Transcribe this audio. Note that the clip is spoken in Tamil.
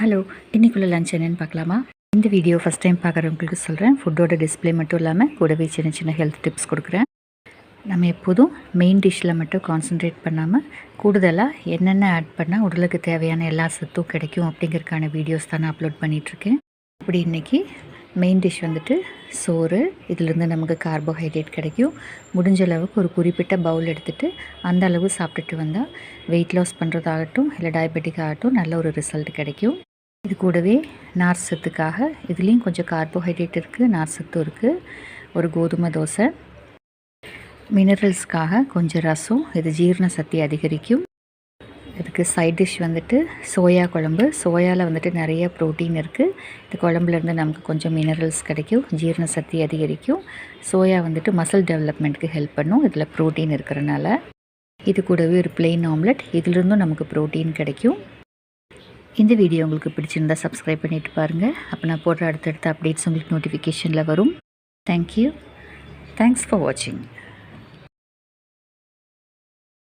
ஹலோ, இன்றைக்குள்ள லஞ்ச் என்னென்னு பார்க்கலாமா? இந்த வீடியோ ஃபஸ்ட் டைம் பார்க்குறவங்களுக்கு சொல்கிறேன். ஃபுட்டோட டிஸ்பிளே மட்டும் இல்லாமல் கூடவே சின்ன சின்ன ஹெல்த் டிப்ஸ் கொடுக்குறேன். நம்ம எப்போதும் மெயின் டிஷ்ஷில் மட்டும் கான்சன்ட்ரேட் பண்ணாமல் கூடுதலாக என்னென்ன ஆட் பண்ணால் உடலுக்கு தேவையான எல்லா சத்தும் கிடைக்கும் அப்படிங்கிறதுக்கான வீடியோஸ் தான் நான் அப்லோட் பண்ணிகிட்ருக்கேன். அப்படி இன்றைக்கி மெயின் டிஷ் வந்துட்டு சோறு. இதிலேருந்து நமக்கு கார்போஹைட்ரேட் கிடைக்கும். முடிஞ்ச அளவுக்கு ஒரு குறிப்பிட்ட பவுல் எடுத்துகிட்டு அந்த அளவு சாப்பிட்டுட்டு வந்தால் வெயிட் லாஸ் பண்ணுறதாகட்டும் இல்லை டயபெட்டிக் ஆகட்டும் நல்ல ஒரு ரிசல்ட் கிடைக்கும். இது கூடவே நார் சத்துக்காக இதுலேயும் கொஞ்சம் கார்போஹைட்ரேட் இருக்குது, நார் சத்தும் இருக்குது. ஒரு கோதுமை தோசை. மினரல்ஸ்க்காக கொஞ்சம் ரசம், இது ஜீரண சக்தி அதிகரிக்கும். இதுக்கு சைட் டிஷ் வந்துட்டு சோயா குழம்பு. சோயாவில் வந்துட்டு நிறைய ப்ரோட்டீன் இருக்குது. இந்த குழம்புலேருந்து நமக்கு கொஞ்சம் மினரல்ஸ் கிடைக்கும், ஜீரண சக்தி அதிகரிக்கும். சோயா வந்துட்டு மசில் டெவலப்மெண்ட்டுக்கு ஹெல்ப் பண்ணும், இதில் ப்ரோட்டீன் இருக்கிறனால. இது கூடவே ஒரு பிளெயின் ஆம்லெட், இதிலிருந்தும் நமக்கு ப்ரோட்டீன் கிடைக்கும். இந்த வீடியோ உங்களுக்கு பிடிச்சிருந்தால் சப்ஸ்கிரைப் பண்ணிவிட்டு பாருங்கள். அப்போ நான் போடுற அடுத்தடுத்த அப்டேட்ஸ் உங்களுக்கு நோட்டிஃபிகேஷனில் வரும். தேங்க்யூ. தேங்க்ஸ் ஃபார் வாட்சிங்.